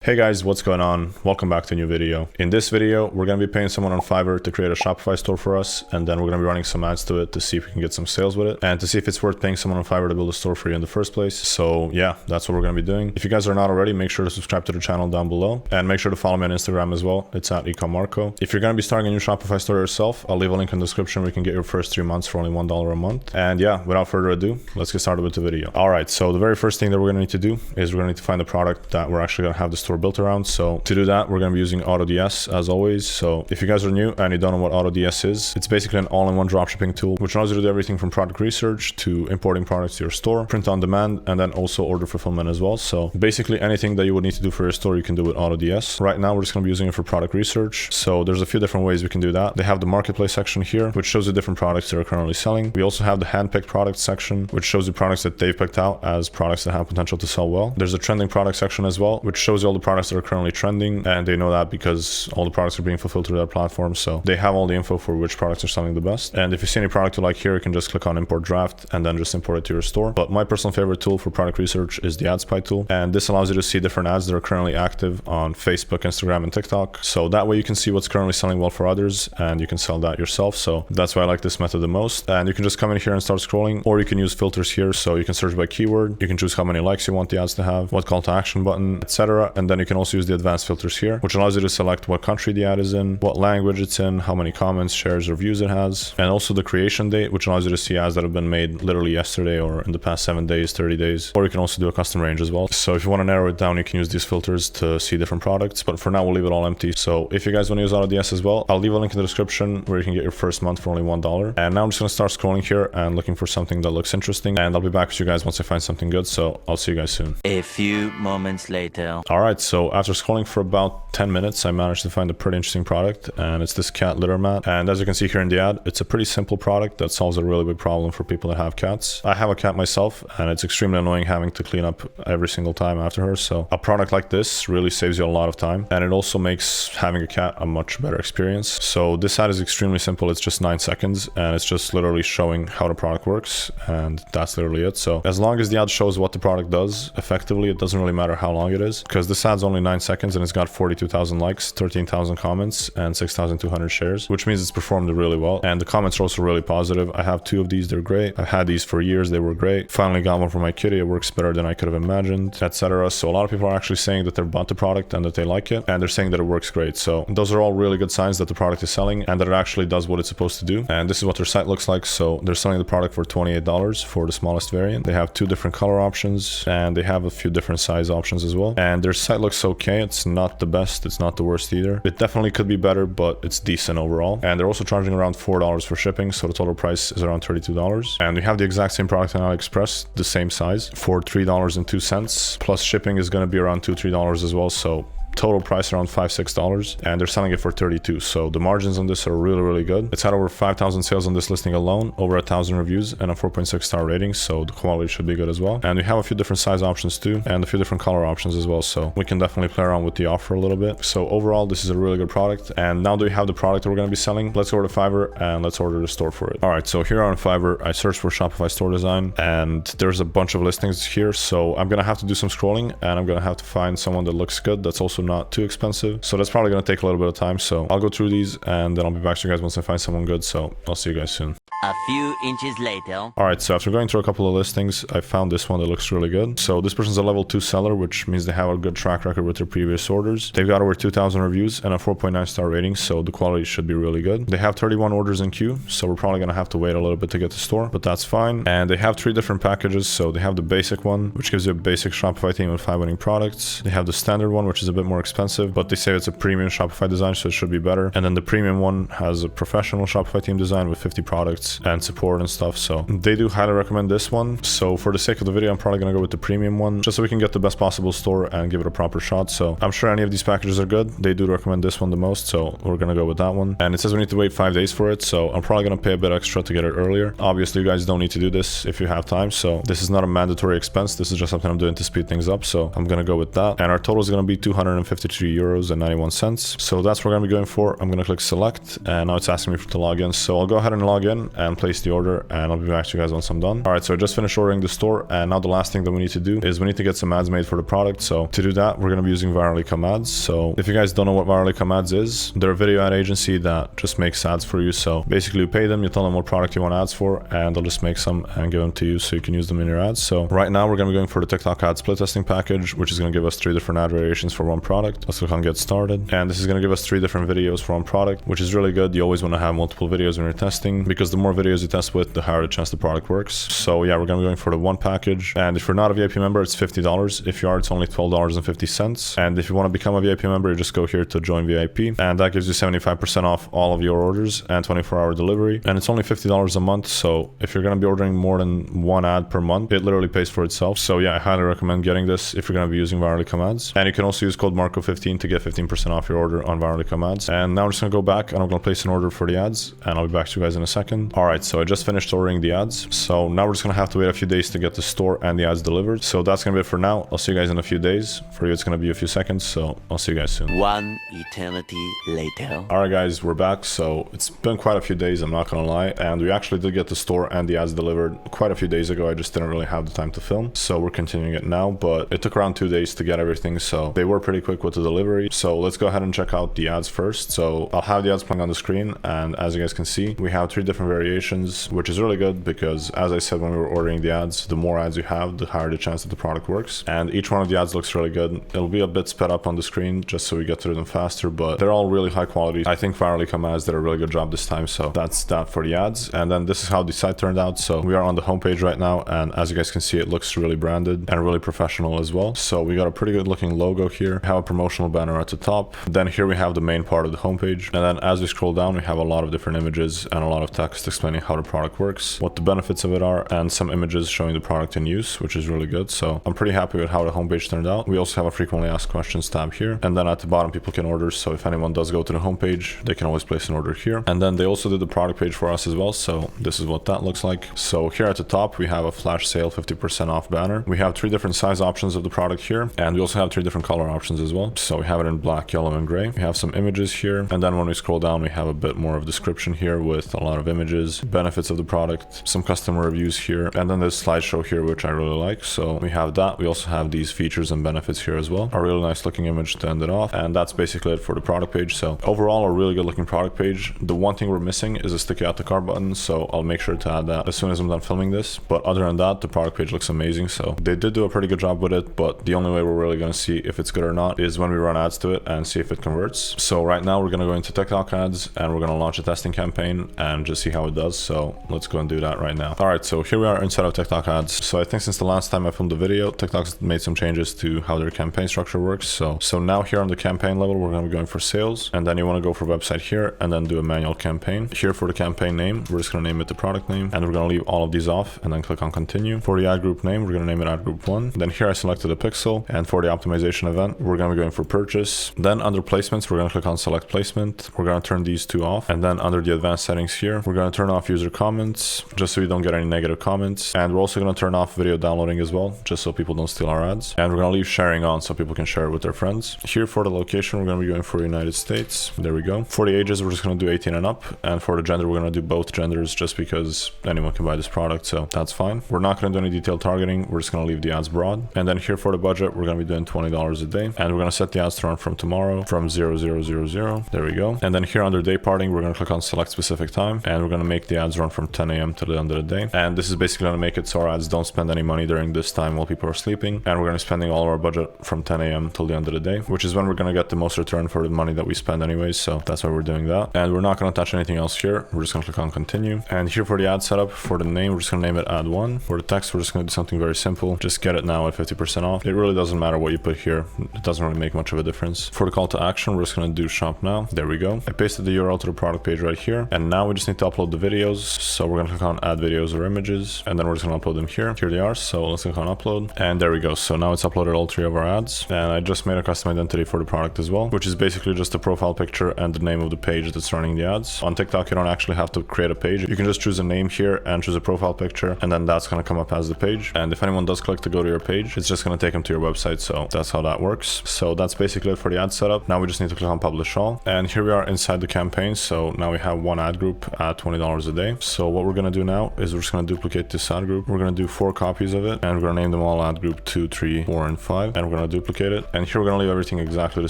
Hey guys, what's going on? Welcome back to a new video. In this video, we're going to be paying someone on Fiverr to create a Shopify store for us, and then we're going to be running some ads to it to see if we can get some sales with it, and to see if it's worth paying someone on Fiverr to build a store for you in the first place. So yeah, that's what we're going to be doing. If you guys are not already, make sure to subscribe to the channel down below, and make sure to follow me on Instagram as well. It's at @ecommarco. If you're going to be starting a new Shopify store yourself, I'll leave a link in the description where you can get your first 3 months for only $1 a month. And yeah, without further ado, let's get started with the video. All right, so the very first thing that we're going to need to do is we're going to need to find the product that we're actually going to have the store built around. So to do that, we're going to be using AutoDS as always. So if you guys are new and you don't know what AutoDS is, it's basically an all-in-one dropshipping tool, which allows you to do everything from product research to importing products to your store, print on demand, and then also order fulfillment as well. So basically anything that you would need to do for your store, you can do with AutoDS. Right now, we're just going to be using it for product research. So there's a few different ways we can do that. They have the marketplace section here, which shows you different products that are currently selling. We also have the handpicked products section, which shows you products that they've picked out as products that have potential to sell well. There's a trending product section as well, which shows you all the products that are currently trending, and they know that because all the products are being fulfilled through their platform, so they have all the info for which products are selling the best. And if you see any product you like here, you can just click on import draft and then just import it to your store. But my personal favorite tool for product research is the ad spy tool, and this allows you to see different ads that are currently active on Facebook, Instagram, and TikTok. So that way you can see what's currently selling well for others, and you can sell that yourself. So that's why I like this method the most. And you can just come in here and start scrolling, or you can use filters here. So you can search by keyword, you can choose how many likes you want the ads to have, what call to action button, etc. And then you can also use the advanced filters here, which allows you to select what country the ad is in, what language it's in, how many comments, shares, or views it has, and also the creation date, which allows you to see ads that have been made literally yesterday or in the past 7 days, 30 days, or you can also do a custom range as well. So if you want to narrow it down, you can use these filters to see different products, but for now we'll leave it all empty. So if you guys want to use AutoDS as well, I'll leave a link in the description where you can get your first month for only $1. And now I'm just going to start scrolling here and looking for something that looks interesting, and I'll be back with you guys once I find something good. So I'll see you guys soon. A few moments later. All right, so after scrolling for about 10 minutes, I managed to find a pretty interesting product, and it's this cat litter mat. And as you can see here in the ad, it's a pretty simple product that solves a really big problem for people that have cats. I have a cat myself, and it's extremely annoying having to clean up every single time after her. So a product like this really saves you a lot of time, and it also makes having a cat a much better experience. So this ad is extremely simple. It's just 9 seconds, and it's just literally showing how the product works, and that's literally it. So as long as the ad shows what the product does effectively, it doesn't really matter how long it is, because this ad's only 9 seconds and it's got 42,000 likes, 13,000 comments, and 6,200 shares, which means it's performed really well. And the comments are also really positive. I have 2 of these. They're great. I've had these for years. They were great. Finally got one for my kitty. It works better than I could have imagined, etc. So a lot of people are actually saying that they've bought the product and that they like it, and they're saying that it works great. So those are all really good signs that the product is selling and that it actually does what it's supposed to do. And this is what their site looks like. So they're selling the product for $28 for the smallest variant. They have 2 different color options, and they have a few different size options as well. And their site looks okay. It's not the best. It's not the worst either. It definitely could be better, but it's decent overall. And they're also charging around $4 for shipping, so the total price is around $32. And we have the exact same product on AliExpress, the same size, for $3.02, plus shipping is going to be around $2-3 as well. So total price around $5-6, and they're selling it for $32. So the margins on this are really good. It's had over 5,000 sales on this listing alone, over 1,000 reviews, and a 4.6 star rating, so the quality should be good as well. And we have a few different size options too, and a few different color options as well, so we can definitely play around with the offer a little bit. So overall, this is a really good product. And now that we have the product that we're going to be selling, let's go to Fiverr and let's order the store for it. All right, so here on Fiverr, I searched for Shopify store design, and there's a bunch of listings here, so I'm going to have to do some scrolling, and I'm going to have to find someone that looks good, that's also not too expensive. So that's probably going to take a little bit of time. So I'll go through these, and then I'll be back to you guys once I find someone good. So I'll see you guys soon. A few inches later. All right, so after going through a couple of listings, I found this one that looks really good. So this person's a level 2 seller, which means they have a good track record with their previous orders. They've got over 2,000 reviews and a 4.9 star rating, so the quality should be really good. They have 31 orders in queue, so we're probably going to have to wait a little bit to get to store, but that's fine. And they have 3 different packages. So they have the basic one, which gives you a basic Shopify theme with 5 winning products. They have the standard one, which is a bit more expensive, but they say it's a premium Shopify design, so it should be better. And then the premium one has a professional Shopify theme design with 50 products and support and stuff. So they do highly recommend this one. So for the sake of the video, I'm probably going to go with the premium one, just so we can get the best possible store and give it a proper shot. So I'm sure any of these packages are good. They do recommend this one the most, so we're going to go with that one. And it says we need to wait 5 days for it, so I'm probably going to pay a bit extra to get it earlier. Obviously, you guys don't need to do this if you have time, so this is not a mandatory expense. This is just something I'm doing to speed things up, so I'm going to go with that. And our total is going to be €253.91. So that's what we're going to be going for. I'm going to click select, and now it's asking me to log in. So I'll go ahead and log in, and place the order, and I'll be back to you guys once I'm done. All right, so I just finished ordering the store, and now the last thing that we need to do is we need to get some ads made for the product. So to do that, we're going to be using Virally Come Ads. So if you guys don't know what Virally Come Ads is, they're a video ad agency that just makes ads for you. So basically you pay them, you tell them what product you want ads for, and they'll just make some and give them to you so you can use them in your ads. So right now we're going to be going for the TikTok ad split testing package, which is going to give us 3 different ad variations for one product. Let's click on get started. And this is going to give us 3 different videos for one product, which is really good. You always want to have multiple videos when you're testing, because the more videos you test with, the higher the chance the product works. So yeah, we're going to be going for the one package. And if you're not a VIP member, it's $50. If you are, it's only $12.50. And if you want to become a VIP member, you just go here to join VIP, and that gives you 75% off all of your orders and 24-hour delivery. And it's only $50 a month. So if you're going to be ordering more than one ad per month, it literally pays for itself. So yeah, I highly recommend getting this if you're going to be using Virally Come Ads. And you can also use code Marco15 to get 15% off your order on Virally Come Ads. And now I'm just going to go back and I'm going to place an order for the ads, and I'll be back to you guys in a second. All right, so I just finished ordering the ads. So now we're just going to have to wait a few days to get the store and the ads delivered. So that's going to be it for now. I'll see you guys in a few days. For you, it's going to be a few seconds. So I'll see you guys soon. One eternity later. All right, guys, we're back. So it's been quite a few days, I'm not going to lie. And we actually did get the store and the ads delivered quite a few days ago. I just didn't really have the time to film. So we're continuing it now, but it took around 2 days to get everything. So they were pretty quick with the delivery. So let's go ahead and check out the ads first. So I'll have the ads playing on the screen. And as you guys can see, we have 3 different variations, which is really good because, as I said when we were ordering the ads, the more ads you have, the higher the chance that the product works. And each one of the ads looks really good. It'll be a bit sped up on the screen just so we get through them faster, but they're all really high quality. I think Virally Come Ads did a really good job this time. So that's that for the ads. And then this is how the site turned out. So we are on the homepage right now, and as you guys can see, it looks really branded and really professional as well. So we got a pretty good looking logo here. We have a promotional banner at the top. Then here we have the main part of the homepage. And then as we scroll down, we have a lot of different images and a lot of text explaining how the product works, what the benefits of it are, and some images showing the product in use, which is really good. So I'm pretty happy with how the homepage turned out. We also have a frequently asked questions tab here. And then at the bottom, people can order. So if anyone does go to the homepage, they can always place an order here. And then they also did the product page for us as well. So this is what that looks like. So here at the top, we have a flash sale 50% off banner. We have 3 different size options of the product here. And we also have 3 different color options as well. So we have it in black, yellow, and gray. We have some images here. And then when we scroll down, we have a bit more of description here with a lot of images, benefits of the product, some customer reviews here. And then there's slideshow here, which I really like. So we have that. We also have these features and benefits here as well. A really nice looking image to end it off. And that's basically it for the product page. So overall, a really good looking product page. The one thing we're missing is a sticky add to cart button. So I'll make sure to add that as soon as I'm done filming this. But other than that, the product page looks amazing. So they did do a pretty good job with it, but the only way we're really going to see if it's good or not is when we run ads to it and see if it converts. So right now we're going to go into TikTok ads and we're going to launch a testing campaign and just see how it does. So let's go and do that right now. All right, so here we are inside of TikTok ads. So I think since the last time I filmed the video, TikTok's made some changes to how their campaign structure works. So now here on the campaign level, we're going to be going for sales, and then you want to go for website here and then do a manual campaign. Here for the campaign name, we're just going to name it the product name, and we're going to leave all of these off and then click on continue. For the ad group name, we're going to name it ad group 1. Then here I selected a pixel, and for the optimization event, we're going to be going for purchase. Then under placements, we're going to click on select placement. We're going to turn these 2 off, and then under the advanced settings here, we're going to turn off user comments just so you don't get any negative comments. And we're also going to turn off video downloading as well, just so people don't steal our ads. And we're going to leave sharing on so people can share it with their friends. Here for the location, we're going to be going for United States. There we go. For the ages, we're just going to do 18 and up. And for the gender, we're going to do both genders just because anyone can buy this product. So that's fine. We're not going to do any detailed targeting. We're just going to leave the ads broad. And then here for the budget, we're going to be doing $20 a day. And we're going to set the ads to run from tomorrow from 0000. There we go. And then here under day parting, we're going to click on select specific time. And we're going to make the ads run from 10 a.m. to the end of the day. And this is basically going to make it so our ads don't spend any money during this time while people are sleeping. And we're going to be spending all of our budget from 10 a.m. till the end of the day, which is when we're going to get the most return for the money that we spend anyways. So that's why we're doing that. And we're not going to touch anything else here. We're just going to click on continue. And here for the ad setup, for the name, we're just going to name it ad 1. For the text, we're just going to do something very simple. Just get it now at 50% off. It really doesn't matter what you put here. It doesn't really make much of a difference. For the call to action, we're just going to do shop now. There we go. I pasted the URL to the product page right here. And now we just need to upload the videos. So we're going to click on add videos or images. And then we're just going to upload them here. Here they are. So let's click on upload. And there we go. So now it's uploaded all 3 of our ads. And I just made a custom identity for the product as well, which is basically just a profile picture and the name of the page that's running the ads. On TikTok, you don't actually have to create a page. You can just choose a name here and choose a profile picture, and then that's going to come up as the page. And if anyone does click to go to your page, it's just going to take them to your website. So that's how that works. So that's basically it for the ad setup. Now we just need to click on publish all. And here we are inside the campaign. So now we have one ad group at $20 $20 a day. So what we're going to do now is we're just going to duplicate this ad group. We're going to do 4 copies of it, and we're going to name them all ad group 2, 3, 4, and 5. And we're going to duplicate it. And here we're going to leave everything exactly the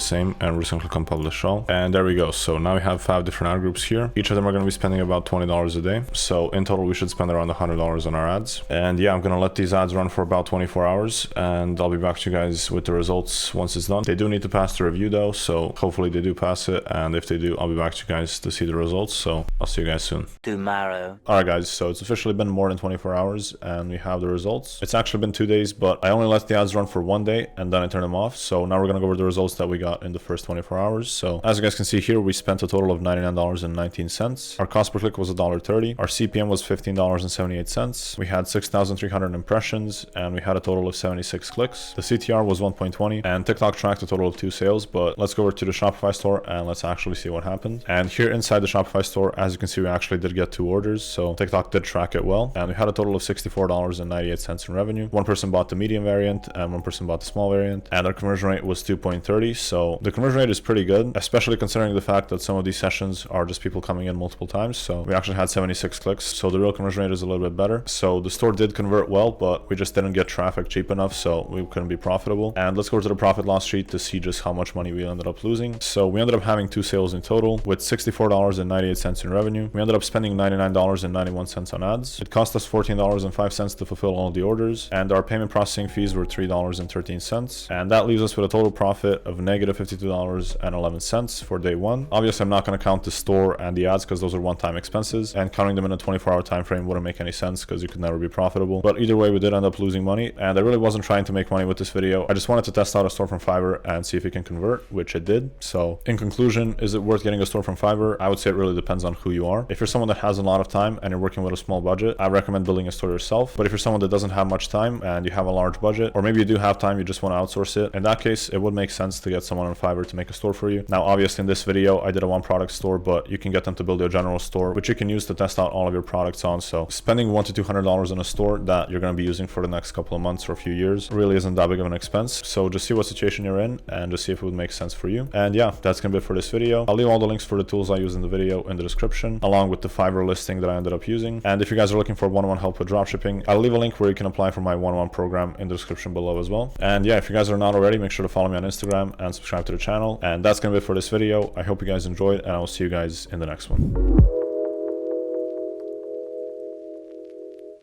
same. And we're just going to click on publish all. And there we go. So now we have 5 different ad groups here. Each of them are going to be spending about $20 a day. So in total, we should spend around $100 on our ads. And yeah, I'm going to let these ads run for about 24 hours. And I'll be back to you guys with the results once it's done. They do need to pass the review though. So hopefully they do pass it. And if they do, I'll be back to you guys to see the results. So I'll see you guys soon. Tomorrow. All right, guys. So it's officially been more than 24 hours and we have the results. It's actually been 2 days, but I only let the ads run for 1 day and then I turn them off. So now we're going to go over the results that we got in the first 24 hours. So as you guys can see here, we spent a total of $99.19. Our cost per click was $1.30. Our CPM was $15.78. We had 6,300 impressions and we had a total of 76 clicks. The CTR was 1.20 and TikTok tracked a total of 2 sales. But let's go over to the Shopify store and let's actually see what happened. And here inside the Shopify store, as you can see, we actually did get 2 orders. So TikTok did track it well. And we had a total of $64.98 in revenue. One person bought the medium variant and one person bought the small variant. And our conversion rate was 2.30. So the conversion rate is pretty good, especially considering the fact that some of these sessions are just people coming in multiple times. So we actually had 76 clicks. So the real conversion rate is a little bit better. So the store did convert well, but we just didn't get traffic cheap enough. So we couldn't be profitable. And let's go to the profit loss sheet to see just how much money we ended up losing. So we ended up having 2 sales in total with $64.98 in revenue. We ended up spending $99.91 on ads. It cost us $14.05 to fulfill all the orders. And our payment processing fees were $3.13. And that leaves us with a total profit of negative $52.11 for day 1. Obviously, I'm not going to count the store and the ads because those are one-time expenses. And counting them in a 24-hour time frame wouldn't make any sense because you could never be profitable. But either way, we did end up losing money. And I really wasn't trying to make money with this video. I just wanted to test out a store from Fiverr and see if it can convert, which it did. So in conclusion, is it worth getting a store from Fiverr? I would say it really depends on who you are. If you're someone that has a lot of time and you're working with a small budget, I recommend building a store yourself. But if you're someone that doesn't have much time and you have a large budget, or maybe you do have time, you just want to outsource it, in that case, it would make sense to get someone on Fiverr to make a store for you. Now, obviously in this video, I did a 1-product store, but you can get them to build a general store, which you can use to test out all of your products on. So spending $100 to $200 on a store that you're going to be using for the next couple of months or a few years really isn't that big of an expense. So just see what situation you're in and just see if it would make sense for you. And yeah, that's going to be it for this video. I'll leave all the links for the tools I use in the video in the description, along with the Fiverr listing that I ended up using. And if you guys are looking for one-on-one help with dropshipping, I'll leave a link where you can apply for my one-on-one program in the description below as well. And yeah, if you guys are not already, make sure to follow me on Instagram and subscribe to the channel. And that's going to be it for this video. I hope you guys enjoyed, and I will see you guys in the next one.